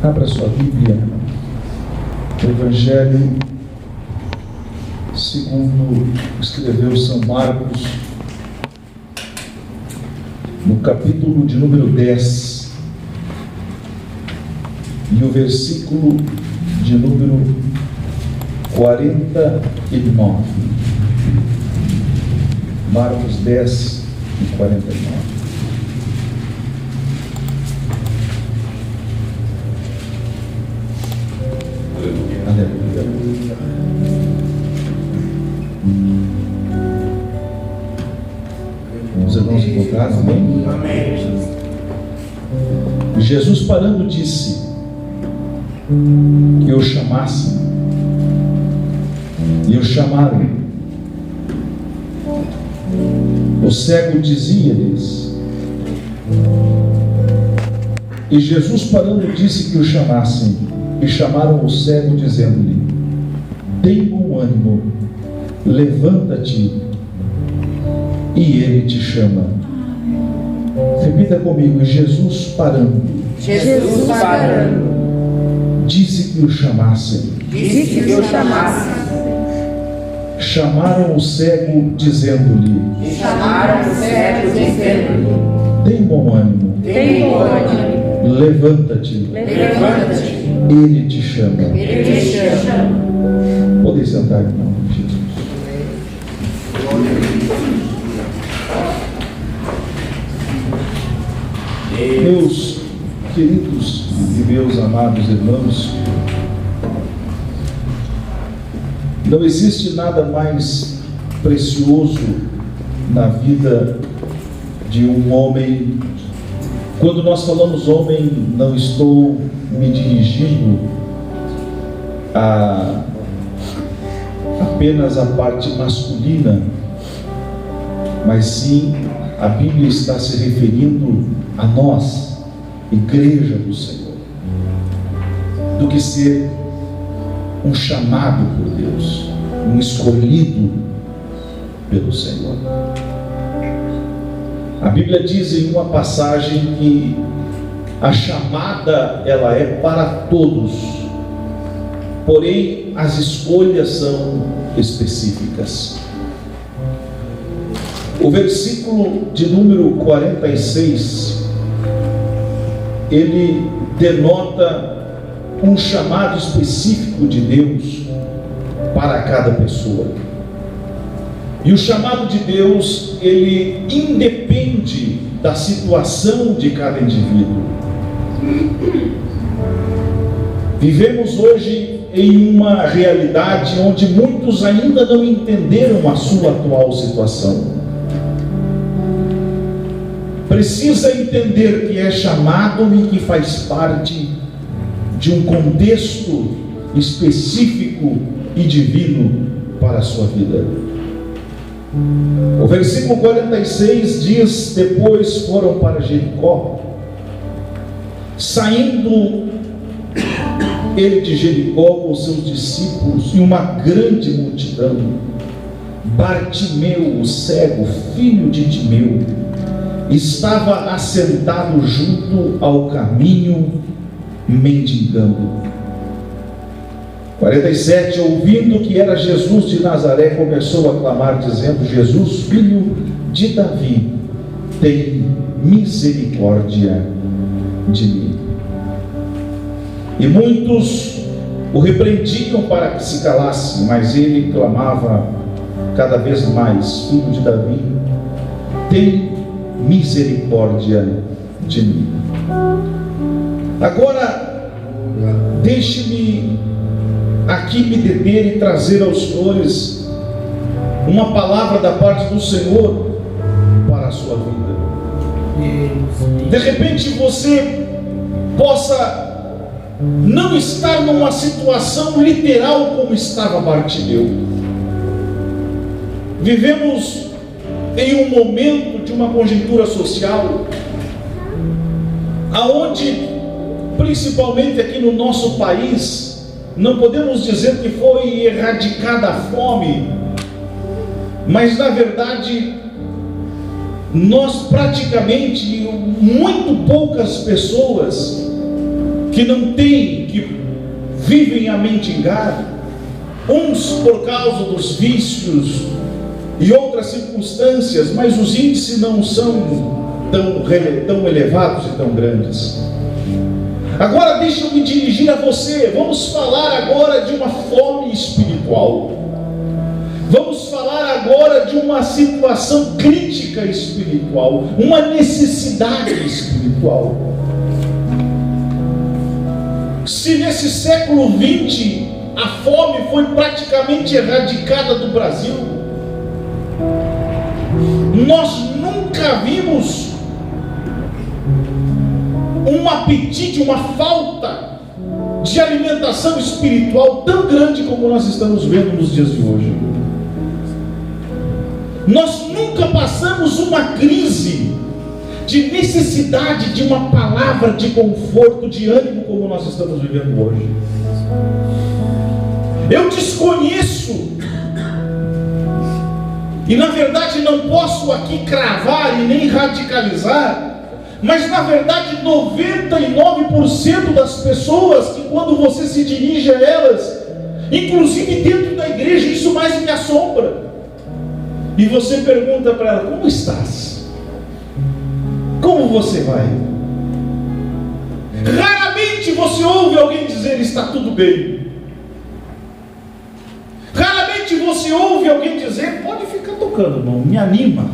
Abra sua Bíblia, o Evangelho segundo escreveu São Marcos, no capítulo de número 10, e o versículo de número 49. Marcos 10 e 49. Os irmãos encontraram, amém? Amém. Jesus parando disse que o chamassem, e o chamaram. O cego dizia-lhes, e Jesus parando disse que o chamassem, e chamaram o cego dizendo-lhe: tem bom ânimo, levanta-te, e ele te chama. Repita comigo. Jesus parando disse que o chamassem. Chamaram o cego dizendo-lhe: tem bom ânimo, levanta-te, ele te chama. Podem sentar, irmão, Jesus. Meus queridos e meus amados irmãos, não existe nada mais precioso na vida de um homem. Quando nós falamos homem, não estou me dirigindo a apenas a parte masculina, mas sim a Bíblia está se referindo a nós, igreja do Senhor, do que ser um chamado por Deus, um escolhido pelo Senhor. A Bíblia diz em uma passagem que a chamada ela é para todos, porém as escolhas são específicas. O versículo de número 46, ele denota um chamado específico de Deus para cada pessoa. E o chamado de Deus, ele independe da situação de cada indivíduo. Vivemos hoje em uma realidade onde muitos ainda não entenderam a sua atual situação. Precisa entender que é chamado e que faz parte de um contexto específico e divino para a sua vida. O versículo 46 diz: depois foram para Jericó. Saindo ele de Jericó com os seus discípulos e uma grande multidão, Bartimeu, o cego, filho de Timeu, estava assentado junto ao caminho, mendigando. 47, ouvindo que era Jesus de Nazaré, começou a clamar, dizendo: Jesus, filho de Davi, tem misericórdia de mim. E muitos o repreendiam para que se calasse, mas ele clamava cada vez mais: filho de Davi, tem misericórdia de mim. Agora, deixe-me aqui me deter e trazer aos senhores uma palavra da parte do Senhor para a sua vida. De repente você possa não estar numa situação literal como estava Bartimeu. Vivemos em um momento de uma conjuntura social aonde, principalmente aqui no nosso país, não podemos dizer que foi erradicada a fome, mas na verdade nós praticamente, muito poucas pessoas que não têm, que vivem a mendigar, uns por causa dos vícios e outras circunstâncias, mas os índices não são tão elevados e tão grandes. Agora deixa eu me dirigir a você. Vamos falar agora de uma fome espiritual. Vamos falar agora de uma situação crítica espiritual, uma necessidade espiritual. Se nesse século XX a fome foi praticamente erradicada do Brasil, nós nunca vimos um apetite, uma falta de alimentação espiritual tão grande como nós estamos vendo nos dias de hoje. Nós nunca passamos uma crise de necessidade de uma palavra de conforto, de ânimo, como nós estamos vivendo hoje. Eu desconheço, e na verdade não posso aqui cravar e nem radicalizar, mas na verdade 99% das pessoas que quando você se dirige a elas, inclusive dentro da igreja, isso mais me assombra, e você pergunta para ela: como estás? Como você vai? Raramente você ouve alguém dizer: está tudo bem. Raramente você ouve alguém dizer: pode ficar tocando, irmão, me anima,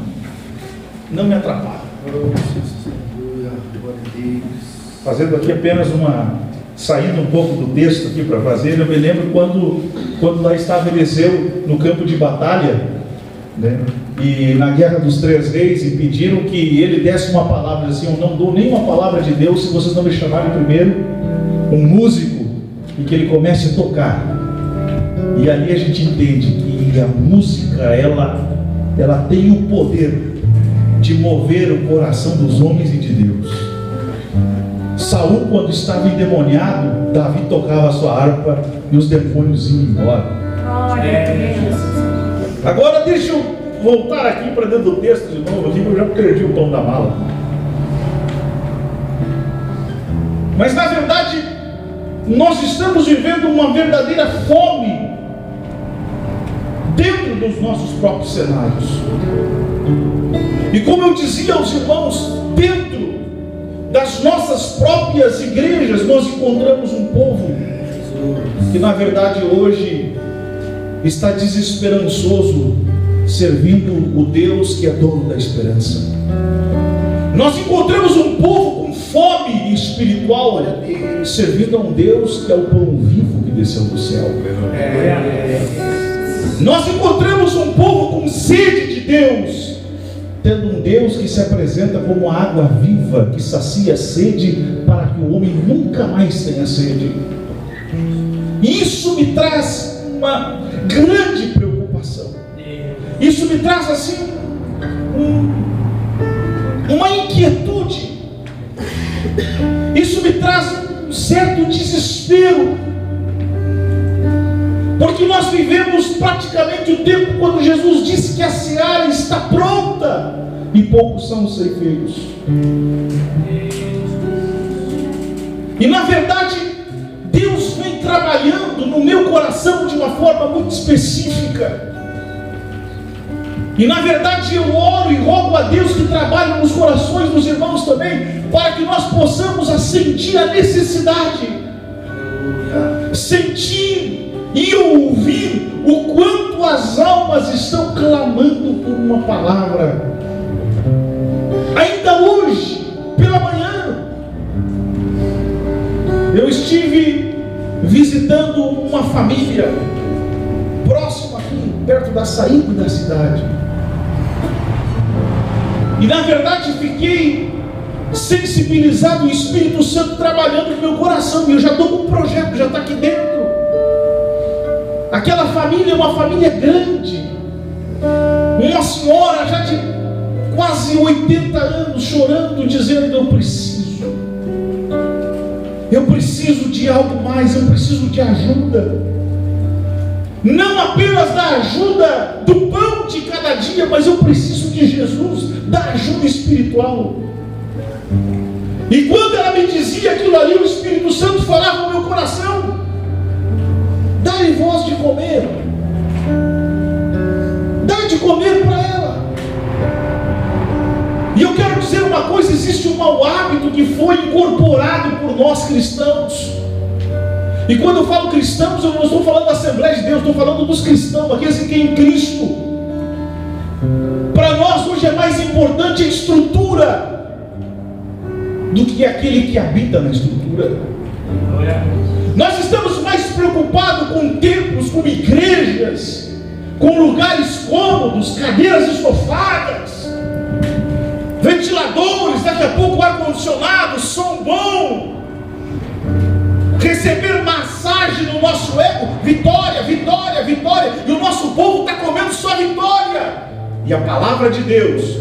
não me atrapalha. Fazendo aqui apenas saindo um pouco do texto aqui para fazer, eu me lembro quando lá estava Eliseu no campo de batalha, né? E na guerra dos 3 reis, e pediram que ele desse uma palavra, assim: eu não dou nenhuma palavra de Deus se vocês não me chamarem primeiro um músico e que ele comece a tocar. E ali a gente entende que a música ela tem o poder de mover o coração dos homens e de Deus. Saul, quando estava endemoniado, Davi tocava a sua harpa e os demônios iam embora. Agora deixa eu voltar aqui para dentro do texto de novo, aqui, porque eu já perdi o tom da mala. Mas na verdade, nós estamos vivendo uma verdadeira fome dentro dos nossos próprios cenários. E como eu dizia aos irmãos, dentro das nossas próprias igrejas, nós encontramos um povo que na verdade hoje está desesperançoso, servindo o Deus que é dono da esperança. Nós encontramos um povo com fome espiritual, servindo a um Deus que é o pão vivo que desceu do céu. Nós encontramos um povo com sede de Deus, tendo um Deus que se apresenta como a água viva, que sacia a sede, para que o homem nunca mais tenha sede. E isso me traz uma grande preocupação. Isso me traz assim uma inquietude. Isso me traz um certo desespero, porque nós vivemos praticamente o tempo quando Jesus disse que a seara está pronta e poucos são os ceifeiros. E na verdade Deus vem trabalhando no meu coração de uma forma muito específica. E na verdade eu oro e rogo a Deus que trabalhe nos corações dos irmãos também, para que nós possamos sentir a necessidade, sentir e ouvir o quanto as almas estão clamando por uma palavra. Ainda hoje, pela manhã, eu estive visitando uma família próxima aqui, perto da saída da cidade. E na verdade fiquei sensibilizado, o Espírito Santo trabalhando no meu coração. E eu já estou com um projeto, já está aqui dentro. Aquela família é uma família grande. Uma senhora já de quase 80 anos chorando, dizendo: eu preciso de algo mais, eu preciso de ajuda. Não apenas da ajuda do pão de cada dia, mas eu preciso de Jesus, da ajuda espiritual. E quando ela me dizia aquilo ali, o Espírito Santo falava no meu coração: dá-lhe voz de comer, dá de comer para ela. E eu quero dizer uma coisa: existe um mau hábito que foi incorporado por nós cristãos. E quando eu falo cristãos, eu não estou falando da Assembleia de Deus, estou falando dos cristãos, aqueles que têm Cristo. Para nós hoje é mais importante a estrutura do que aquele que habita na estrutura. Nós estamos mais preocupados com templos, com igrejas, com lugares cômodos, cadeiras estofadas, ventiladores, daqui a pouco ar-condicionado, som bom, receber massagem no nosso ego, vitória, vitória, vitória, e o nosso povo está comendo só vitória. E a palavra de Deus,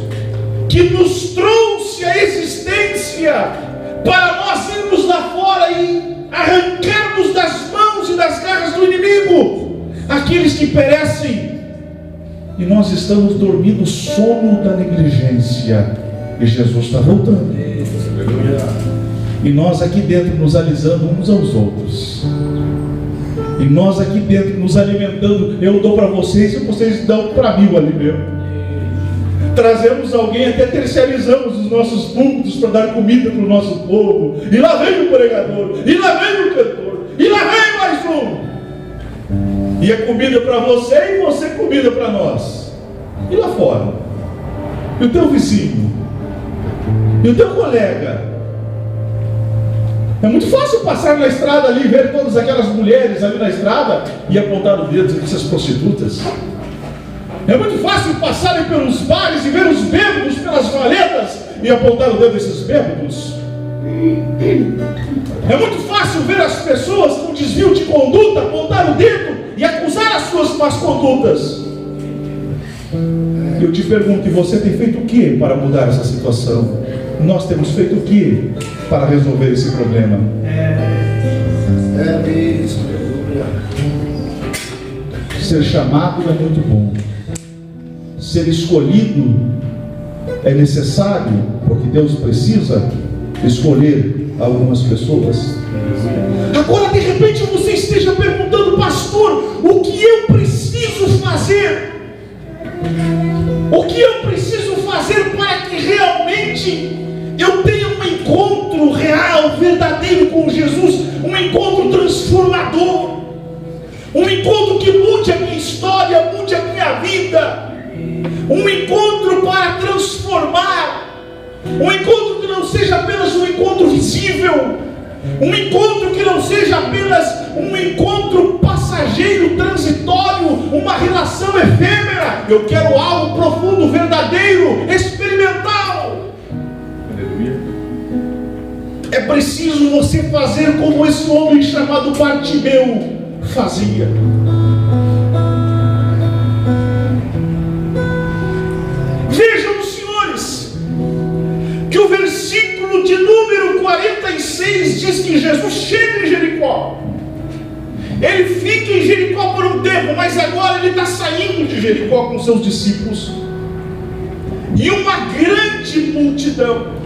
que nos trouxe a existência para nós irmos lá fora e arrancarmos das mãos e das garras do inimigo aqueles que perecem, e nós estamos dormindo o sono da negligência, e Jesus está voltando. E nós aqui dentro nos alisando uns aos outros, e nós aqui dentro nos alimentando. Eu dou para vocês e vocês dão para mim ali mesmo. Trazemos alguém, até terceirizamos os nossos púlpitos para dar comida para o nosso povo. E lá vem o pregador, e lá vem o cantor, e lá vem mais um. E é comida para você, e você comida para nós. E lá fora? E o teu vizinho? E o teu colega? É muito fácil passar na estrada ali e ver todas aquelas mulheres ali na estrada e apontar o dedo dessas prostitutas. É muito fácil passar pelos bares e ver os bêbados pelas valetas e apontar o dedo desses bêbados. É muito fácil ver as pessoas com desvio de conduta, apontar o dedo e acusar as suas más condutas. Eu te pergunto: e você tem feito o que para mudar essa situação? Nós temos feito o que para resolver esse problema? Ser chamado é muito bom. Ser escolhido é necessário, porque Deus precisa escolher algumas pessoas. Agora, de repente, você esteja perguntando: pastor, o que eu preciso fazer? O que eu preciso fazer para que realmente eu tenha um encontro real, verdadeiro com Jesus, um encontro transformador, um encontro que mude a minha história, mude a minha vida, um encontro para transformar, um encontro que não seja apenas um encontro visível, um encontro que não seja apenas um encontro passageiro, transitório, uma relação efêmera. Eu quero algo profundo, verdadeiro, experimental. É preciso você fazer como esse homem chamado Bartimeu fazia. Vejam, senhores, que o versículo de número 46 diz que Jesus chega em Jericó. Ele fica em Jericó por um tempo, mas agora ele está saindo de Jericó com seus discípulos e uma grande multidão.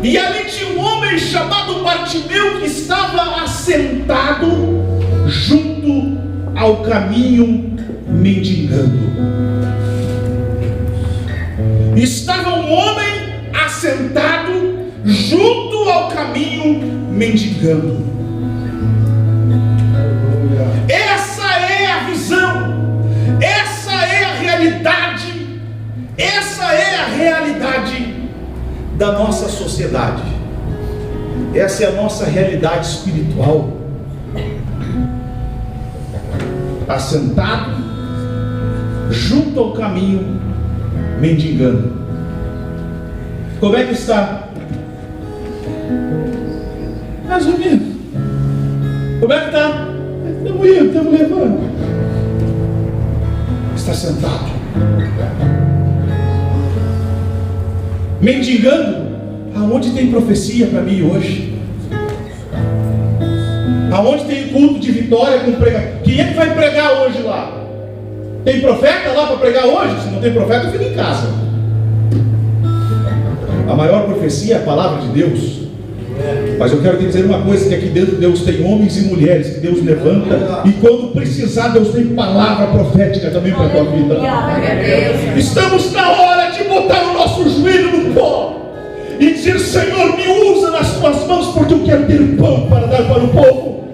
E ali tinha um homem chamado Bartimeu, que estava assentado junto ao caminho, mendigando. Estava um homem assentado junto ao caminho, mendigando. Essa é a visão, essa é a realidade, essa é a realidade da nossa sociedade. Essa é a nossa realidade espiritual. Assentado junto ao caminho, mendigando. Como é que está? Mais ou menos. Como é que está? Estamos indo, estamos levando. Está sentado, mendigando. Aonde tem profecia para mim hoje? Aonde tem culto de vitória com pregação? Quem é que vai pregar hoje lá? Tem profeta lá para pregar hoje? Se não tem profeta, fica em casa. A maior profecia é a palavra de Deus. Mas eu quero te dizer uma coisa, que aqui dentro Deus tem homens e mulheres que Deus levanta, e quando precisar Deus tem palavra profética também para a tua vida. Estamos na hora de botar o nosso joelho no pó e dizer: Senhor, me usa nas tuas mãos, porque eu quero ter pão para dar para o povo.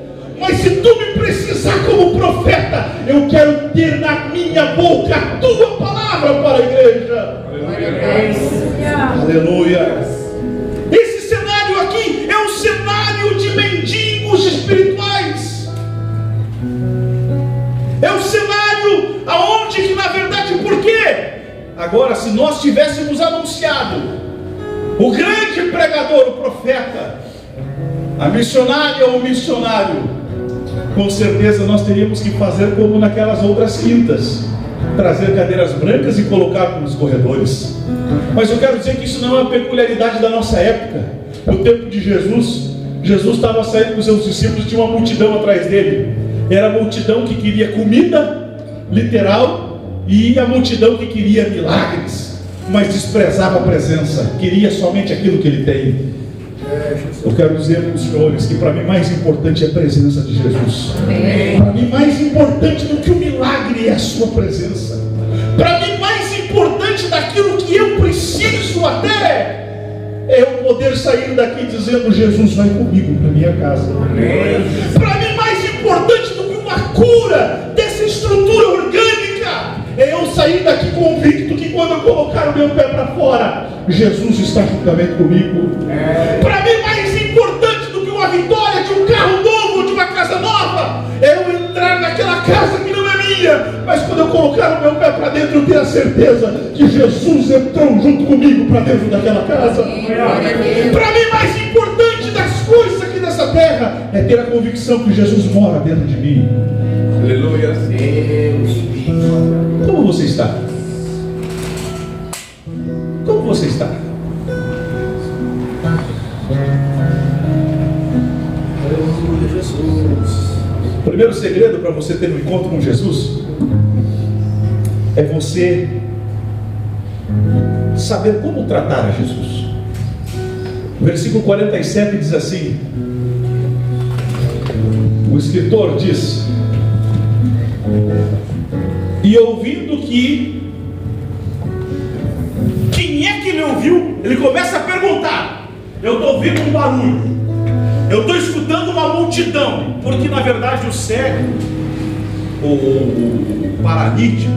Mas se tu me precisar como profeta, eu quero ter na minha boca a tua palavra para a igreja. Aleluia. Esse cenário aqui é um cenário de mendigos espirituais. É um cenário aonde que, na verdade, por quê? Agora, se nós tivéssemos anunciado o grande pregador, o profeta, a missionária ou o missionário, com certeza nós teríamos que fazer como naquelas outras quintas, trazer cadeiras brancas e colocar nos corredores. Mas eu quero dizer que isso não é uma peculiaridade da nossa época. No tempo de Jesus, Jesus estava saindo com seus discípulos, tinha uma multidão atrás dele. Era a multidão que queria comida literal e a multidão que queria milagres, mas desprezava a presença, queria somente aquilo que ele tem. Eu quero dizer para os senhores que para mim mais importante é a presença de Jesus. Para mim mais importante do que o milagre é a sua presença. Para mim mais importante daquilo que eu preciso até é eu poder sair daqui dizendo: Jesus vai comigo para minha casa. Para mim mais importante do que uma cura dessa estrutura orgânica é eu sair daqui convicto que quando eu colocar o meu pé para fora, Jesus está juntamente comigo. Para mim mais importante do que uma vitória de um carro novo, de uma casa nova, é eu entrar naquela casa que não é minha, mas quando eu colocar o meu pé para dentro, eu ter a certeza que Jesus entrou junto comigo para dentro daquela casa. Para mim mais importante das coisas aqui nessa terra é ter a convicção que Jesus mora dentro de mim. Aleluia. Como você está? Como você está? O primeiro segredo para você ter um encontro com Jesus é você saber como tratar a Jesus. O versículo 47 diz assim: o escritor diz: e ouvindo que quem é que ele ouviu, ele começa a perguntar. Eu estou ouvindo um barulho, eu estou escutando uma multidão, porque na verdade o cego, o paralítico,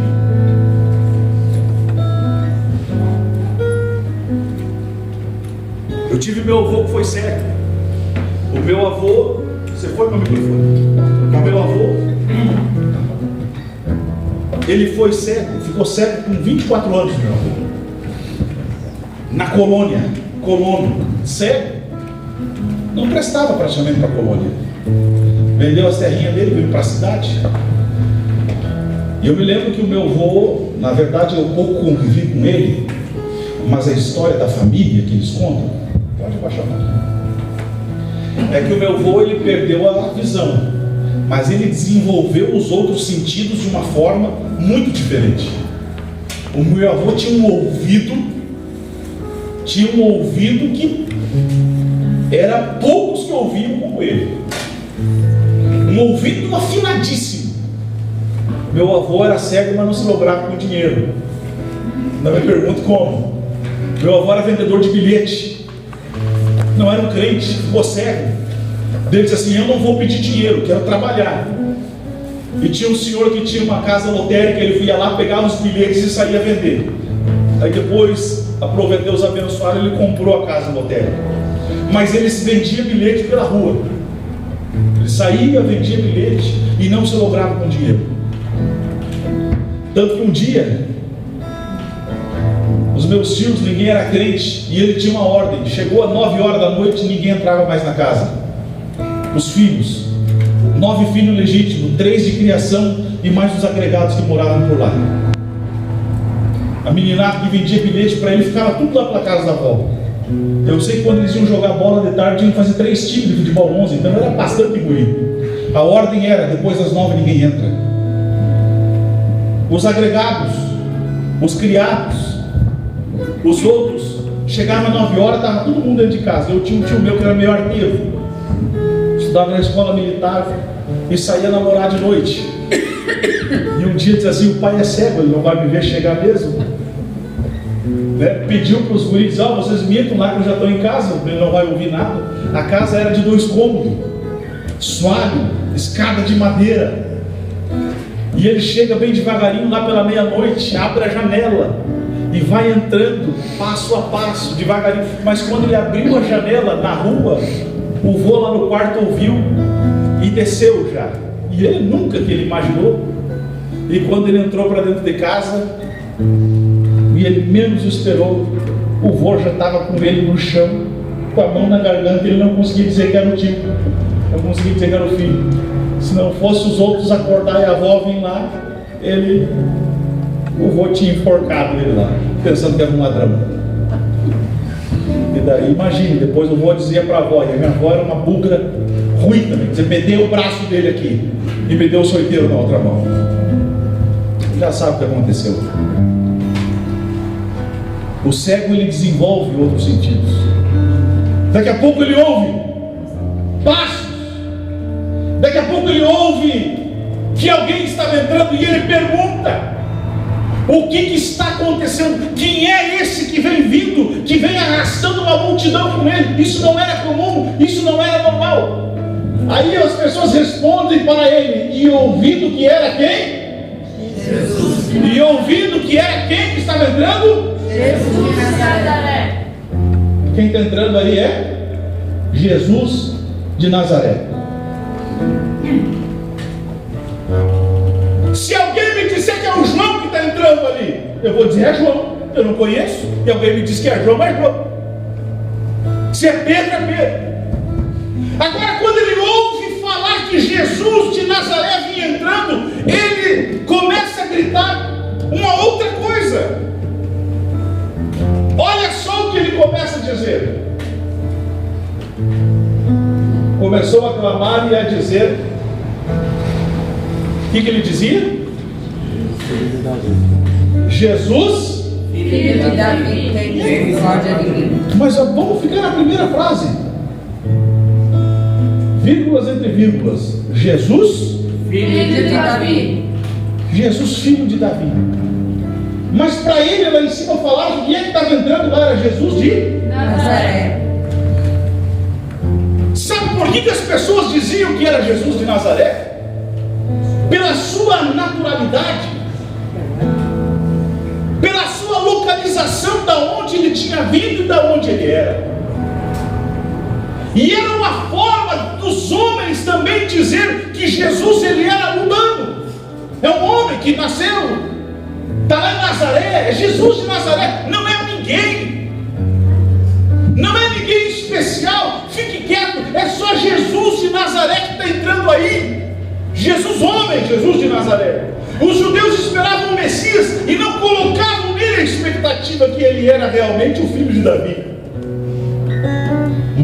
eu tive meu avô que foi cego. O meu avô, você foi para o microfone? O meu avô, ele foi cego, ficou cego com 24 anos, meu avô. Na colônia, cego, não prestava praticamente para a colônia. Vendeu a serrinha dele, veio para a cidade. E eu me lembro que o meu avô, na verdade eu pouco convivi com ele, mas a história da família que eles contam, pode baixar a mão, é que o meu avô, ele perdeu a visão, mas ele desenvolveu os outros sentidos de uma forma muito diferente. O meu avô tinha um ouvido que era poucos que ouviam como ele. Um ouvido afinadíssimo. Meu avô era cego, mas não se lograva com dinheiro. Não me pergunto como. Meu avô era vendedor de bilhete. Não era um crente, ficou cego. Ele disse assim: eu não vou pedir dinheiro, quero trabalhar. E tinha um senhor que tinha uma casa lotérica, ele ia lá, pegava os bilhetes e saía a vender. Aí depois, aproveitou Deus abençoar, ele comprou a casa lotérica. Mas ele se vendia bilhete pela rua. Ele saía, vendia bilhete e não se lograva com dinheiro. Tanto que um dia, os meus tios, ninguém era crente, e ele tinha uma ordem: chegou às 9 horas da noite, ninguém entrava mais na casa. Os filhos, 9 filhos legítimos, 3 de criação e mais os agregados que moravam por lá. A meninada que vendia bilhete para ele ficava tudo lá pela casa da avó. Eu sei que quando eles iam jogar bola de tarde, iam fazer 3 times de futebol 11, então era bastante guri. A ordem era: depois das 9 ninguém entra. Os agregados, os criados, os outros chegava às 9 horas, estava todo mundo dentro de casa. Eu tinha um tio meu que era meio arteiro, estudava na escola militar e saía namorar de noite. E um dia dizia assim: o pai é cego, ele não vai me ver chegar mesmo. Né? Pediu para os guris: vocês mintam lá que eu já estou em casa, ele não vai ouvir nada. A casa era de 2 cômodos, suave, escada de madeira. E ele chega bem devagarinho lá pela meia-noite, abre a janela e vai entrando passo a passo, devagarinho. Mas quando ele abriu a janela na rua, o vô lá no quarto ouviu e desceu já. E ele nunca que ele imaginou. E quando ele entrou para dentro de casa, e ele menos esperou, o vô já estava com ele no chão, com a mão na garganta. Ele não conseguia dizer que era o tio, não conseguia dizer que era o filho. Se não fosse os outros acordar e a avó vir lá, o vô tinha enforcado ele lá, pensando que era um ladrão. E daí, imagine, depois o vô dizia para a avó, e a minha avó era uma bugra ruim também, quer dizer, meteu o braço dele aqui e me deu o soiteiro na outra mão. Já sabe o que aconteceu. O cego, ele desenvolve outros sentidos. Daqui a pouco ele ouve passos. Daqui a pouco ele ouve que alguém estava entrando e ele pergunta: o que está acontecendo? Quem é esse que vem vindo, que vem arrastando uma multidão com ele? Isso não era comum, isso não era normal. Aí as pessoas respondem para ele: e ouvindo que era quem? Jesus. E ouvindo que era quem que estava entrando? Jesus de Nazaré. Quem está entrando aí é Jesus de Nazaré. Se alguém me disser que é o João que está entrando ali, eu vou dizer: é João. Eu não conheço. E alguém me diz que é João, é João. Se é Pedro, é Pedro. Agora, quando ele ouve falar que Jesus de Nazaré vinha entrando, ele começa a gritar uma outra coisa. Olha só o que ele começa a dizer. Começou a clamar e a dizer: o que ele dizia? Jesus, filho de Davi, tem misericórdia de mim. Mas vamos ficar na primeira frase. Vírgulas entre vírgulas. Jesus, filho de Davi. Jesus, filho de Davi. Mas para ele lá em cima falaram que quem é que estava entrando lá era Jesus de Nazaré. Sabe por que as pessoas diziam que era Jesus de Nazaré? Pela sua naturalidade, pela sua localização, da onde ele tinha vindo e da onde ele era. E era uma forma dos homens também dizer que Jesus, ele era humano. É um homem que nasceu, está lá em Nazaré, é Jesus de Nazaré. Não é ninguém, não é ninguém especial. Fique quieto, é só Jesus de Nazaré que está entrando aí. Jesus homem, Jesus de Nazaré. Os judeus esperavam o Messias e não colocavam nele a expectativa que ele era realmente o filho de Davi.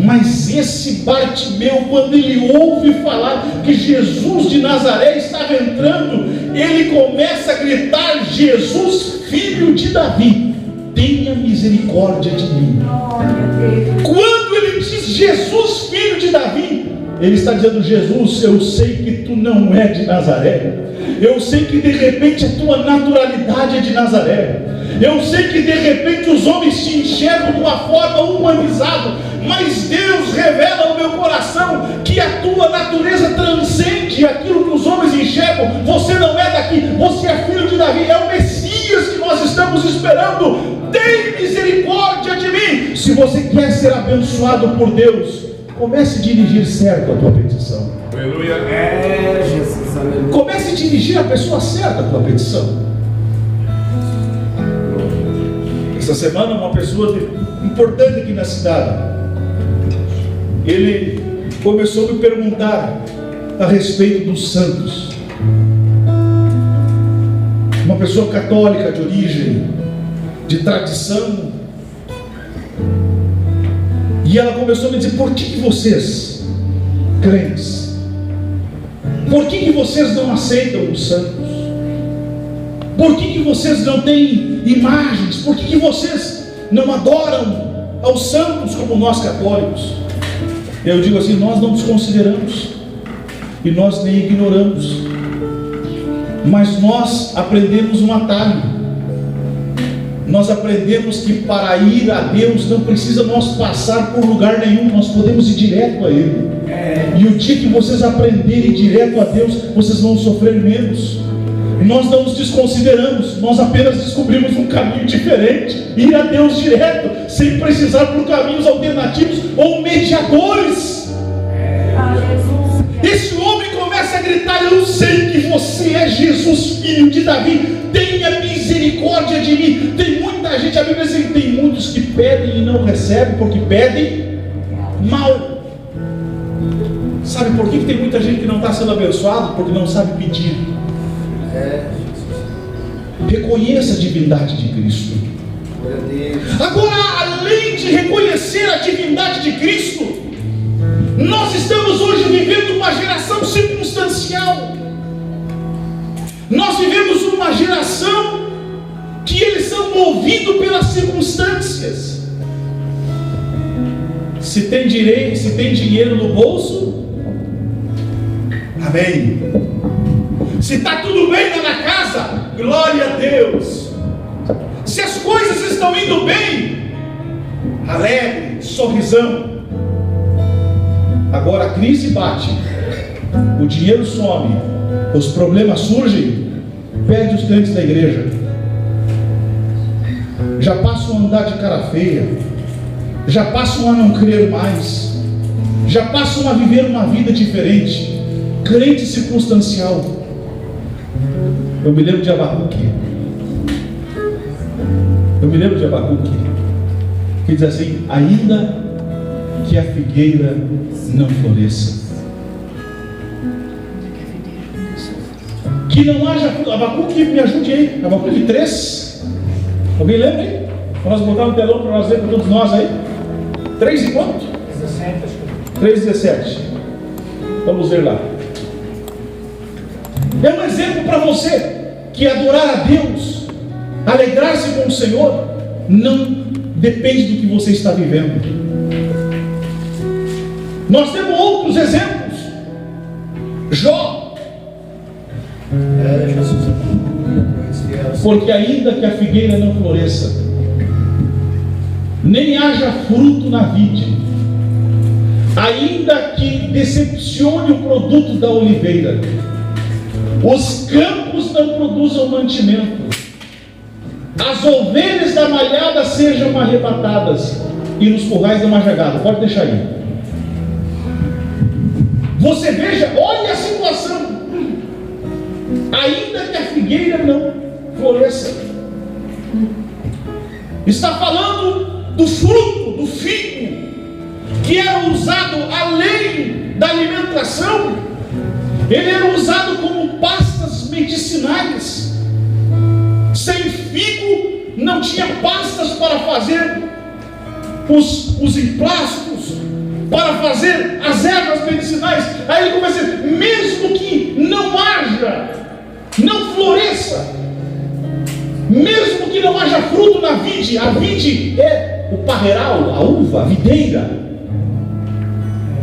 Mas esse Bartimeu, quando ele ouve falar que Jesus de Nazaré estava entrando, ele começa a gritar: Jesus, filho de Davi, tenha misericórdia de mim. Quando ele diz Jesus, filho de Davi, ele está dizendo: Jesus, eu sei que tu não é de Nazaré. Eu sei que de repente a tua naturalidade é de Nazaré. Eu sei que de repente os homens te enxergam de uma forma humanizada, mas Deus revela no meu coração que a tua natureza transcende aquilo que os homens enxergam. Você não é daqui, você é filho de Davi, é o Messias que nós estamos esperando. Tem misericórdia de mim. Se você quer ser abençoado por Deus, comece a dirigir certo a tua petição. Aleluia. Jesus, aleluia. Comece a dirigir a pessoa certa a tua petição. Essa semana, uma pessoa importante aqui na cidade, ele começou a me perguntar a respeito dos santos. Uma pessoa católica de origem, de tradição. E ela começou a me dizer: por que vocês, crentes, por que vocês não aceitam os santos? Por que vocês não têm imagens? Por que vocês não adoram aos santos como nós católicos. Eu digo assim, nós não desconsideramos e nós nem ignoramos, mas nós aprendemos um atalho. Nós aprendemos que para ir a Deus não precisa nós passar por lugar nenhum, nós podemos ir direto a Ele. E o dia que vocês aprenderem direto a Deus, vocês vão sofrer menos. Nós não nos desconsideramos, nós apenas descobrimos um caminho diferente, ir a Deus direto, sem precisar por caminhos alternativos ou mediadores. Esse homem começa a gritar: eu sei que você é Jesus, filho de Davi, tenha misericórdia de mim. Tem muita gente, a Bíblia diz que tem muitos que pedem e não recebem, porque pedem mal. Sabe por que tem muita gente que não está sendo abençoado? Porque não sabe pedir. Reconheça a divindade de Cristo. Agora, além de reconhecer a divindade de Cristo, nós estamos hoje vivendo uma geração circunstancial. Nós vivemos uma geração que eles são movidos pelas circunstâncias. Se tem dinheiro no bolso, amém. Se está tudo bem lá na casa, glória a Deus. Se as coisas estão indo bem, alegre, sorrisão. Agora a crise bate, o dinheiro some, os problemas surgem, perde os crentes da igreja. Já passam a andar de cara feia, já passam a não crer mais, já passam a viver uma vida diferente, crente circunstancial. Eu me lembro de Abacuque, que diz assim: ainda que a figueira não floresça, que não haja. Abacuque, me ajude aí, Abacuque 3, alguém lembra aí? Nós botamos no telão para nós ler para todos nós aí. 3 e quanto? 3:17. Vamos ver lá. É um exemplo para você que adorar a Deus, alegrar-se com o Senhor, não depende do que você está vivendo. Nós temos outros exemplos. Jó. Porque ainda que a figueira não floresça, nem haja fruto na vide, ainda que decepcione o produto da oliveira, os campos não produzam mantimento, as ovelhas da malhada sejam arrebatadas, e nos currais da majagada. Pode deixar aí. Você veja, olha a situação. Ainda que a figueira não floresça, está falando do fruto, do figo, que era usado além da alimentação. Ele era usado como pastas medicinais. Sem figo não tinha pastas para fazer os emplásticos, para fazer as ervas medicinais. Aí ele começa a dizer: mesmo que não haja, não floresça, mesmo que não haja fruto na vide, a vide é o parreiral, a uva, a videira.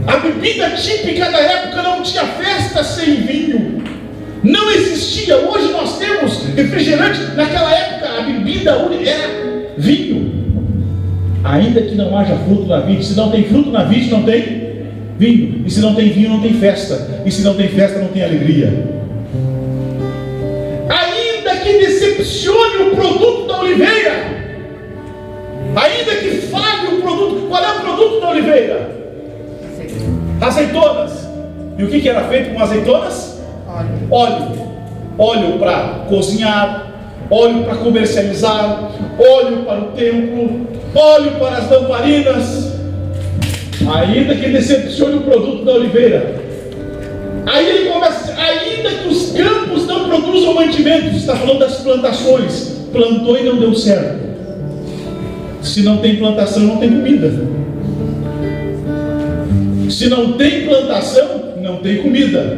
A bebida típica da época não tinha festa sem vinho. Não existia. Hoje nós temos refrigerante. Naquela época a bebida era vinho. Ainda que não haja fruto na vide. Se não tem fruto na vide, não tem vinho. E se não tem vinho, não tem festa. E se não tem festa, não tem alegria. Ainda que decepcione o produto da oliveira, ainda que falhe o produto. Qual é o produto da oliveira? Azeitonas. E o que era feito com azeitonas? Óleo para cozinhar, óleo para comercializar, óleo para o templo, óleo para as lamparinas. Ainda que decepcione o produto da oliveira. Aí ele começa a dizer: ainda que os campos não produzam mantimentos. Está falando das plantações. Plantou e não deu certo. Se não tem plantação, não tem comida. Se não tem plantação, não tem comida.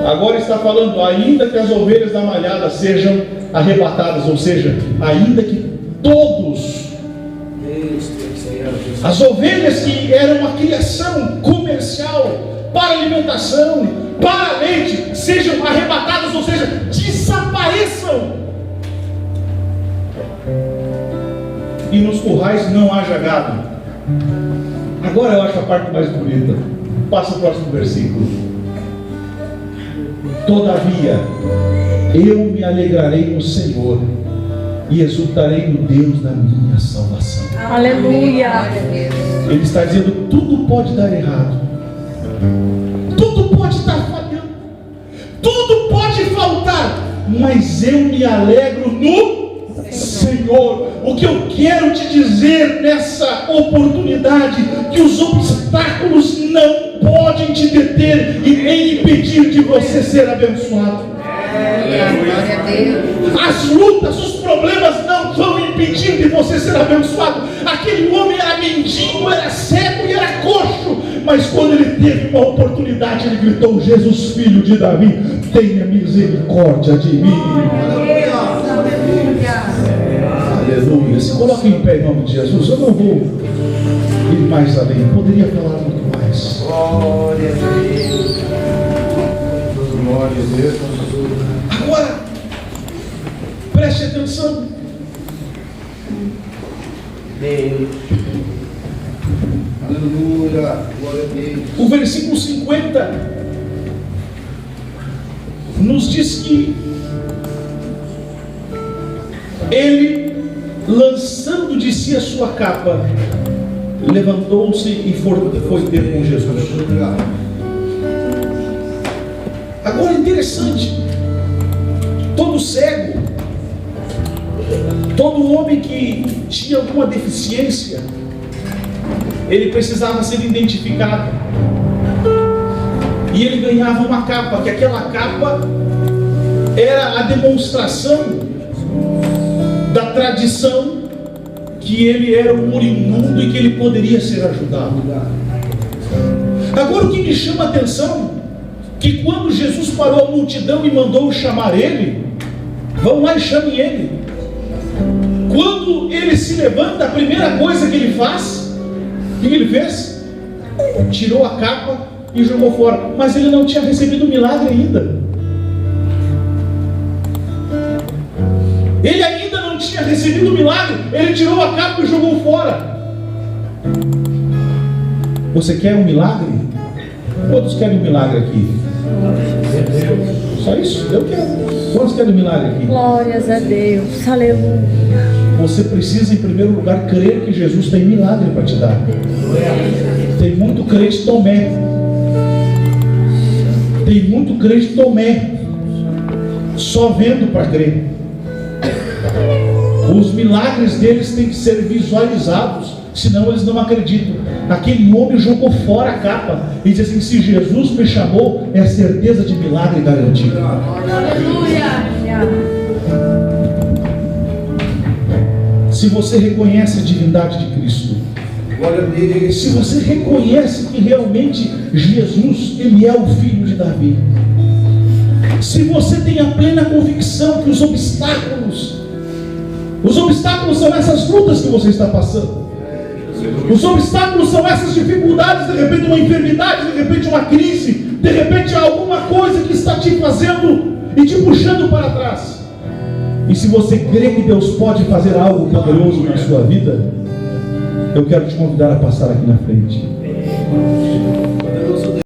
Agora está falando: ainda que as ovelhas da malhada sejam arrebatadas, ou seja, ainda que todos As ovelhas que eram uma criação comercial para alimentação, para leite, sejam arrebatadas, ou seja, desapareçam. E nos currais não haja gado. Agora eu acho a parte mais bonita. Passa o próximo versículo. Todavia, eu me alegrarei no Senhor e exultarei no Deus da minha salvação. Aleluia. Ele está dizendo, tudo pode dar errado, tudo pode estar falhando, tudo pode faltar, mas eu me alegro no Senhor. O que eu quero te dizer nessa oportunidade, que os obstáculos não podem te deter e nem impedir de você ser abençoado. Glória a Deus. As lutas, os problemas não vão impedir de você ser abençoado. Aquele homem era mendigo, era cego e era coxo, mas quando ele teve uma oportunidade, ele gritou: Jesus, filho de Davi, tenha misericórdia de mim. Aleluia. Se coloque em pé em nome de Jesus. Eu não vou ir mais além, poderia falar muito mais. Glória a Deus. Glória a Deus. Agora, preste atenção. Deus. Aleluia. Glória a Deus. O versículo 50 nos diz que ele, lançando de si a sua capa, levantou-se e foi ter com Jesus. Agora é interessante, todo cego, todo homem que tinha alguma deficiência, ele precisava ser identificado, e ele ganhava uma capa, que aquela capa era a demonstração da tradição, que ele era um moribundo e que ele poderia ser ajudado. Agora o que me chama a atenção, que quando Jesus parou a multidão e mandou chamar ele, vão lá e chamem ele. Quando ele se levanta, a primeira coisa que ele faz, o que ele fez? Tirou a capa e jogou fora. Mas ele não tinha recebido o milagre ainda. Ele ainda não tinha recebido o milagre. Ele tirou a capa e jogou fora. Você quer um milagre? Quantos querem um milagre aqui? Só isso? Eu quero. Quantos querem um milagre aqui? Glórias a Deus. Aleluia. Você precisa, em primeiro lugar, crer que Jesus tem milagre para te dar. Tem muito crente Tomé. Tem muito crente Tomé, só vendo para crer. Os milagres deles têm que ser visualizados, senão eles não acreditam. Aquele homem jogou fora a capa e disse assim: se Jesus me chamou, é certeza de milagre garantido. Aleluia. Se você reconhece a divindade de Cristo, se você reconhece que realmente Jesus, Ele é o Filho de Davi, se você tem a plena convicção que os obstáculos são essas lutas que você está passando, os obstáculos são essas dificuldades, de repente uma enfermidade, de repente uma crise, de repente alguma coisa que está te fazendo e te puxando para trás. E se você crê que Deus pode fazer algo poderoso na sua vida, eu quero te convidar a passar aqui na frente.